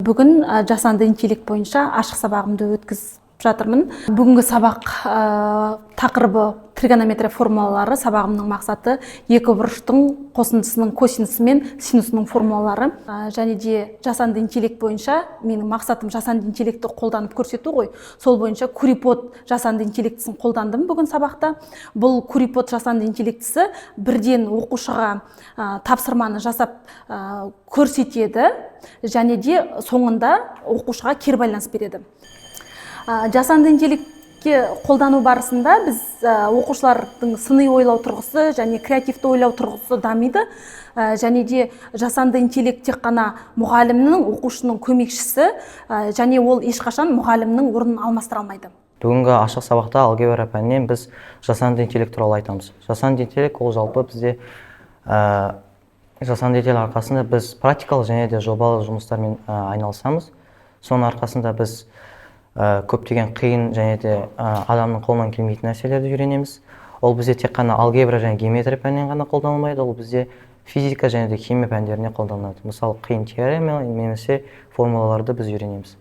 Бүгін жасанды интеллект бойынша ашық сабағымды өткізіп жатырмын. Бүгінгі сабақ тақырыбы тригонометрия формулалары. Сабағымның мақсаты екі бұрыштың қосындысының косинусы мен синусының формулалары. Және де жасанды интеллект бойынша менің мақсатым жасанды интеллектті қолданып көрсету ғой. Сол бойынша курипод жасанды интеллектісін қолдандым бүгін сабақта. Бұл курипод жасанды интеллектісі бірден оқушыға тапсырманы жасап көрсетеді және де соңында оқушыға кері байланыс береді. Жасанды интеллектке қолдану барысында біз оқушылардың сыни ойлау тұрғысы және креативті ойлау тұрғысы дамиды. Және де жасанды интеллект тек қана мұғалімнің, оқушының көмекшісі және ол ешқашан мұғалімнің орнын алмастыра алмайды. Бүгінгі ашық сабақта алгебра пәнінен біз жасанды интеллект туралы айтамыз. Жасанды интеллект ол жалпы бізде жасанды интеллект арқасында біз практикалық және де жобалық жұмыстармен айналысамыз. Соның арқасында біз көптеген қиын және де адамның қолынан келмейтін нәрселерді үйренеміз. Ол бізде тек қана алгебра және геометрия пәнінен ғана қолданылмайды, ол бізде физика және де химия пәндеріне қолданылады. Мысалы, қиын теорема немесе формулаларды біз үйренеміз.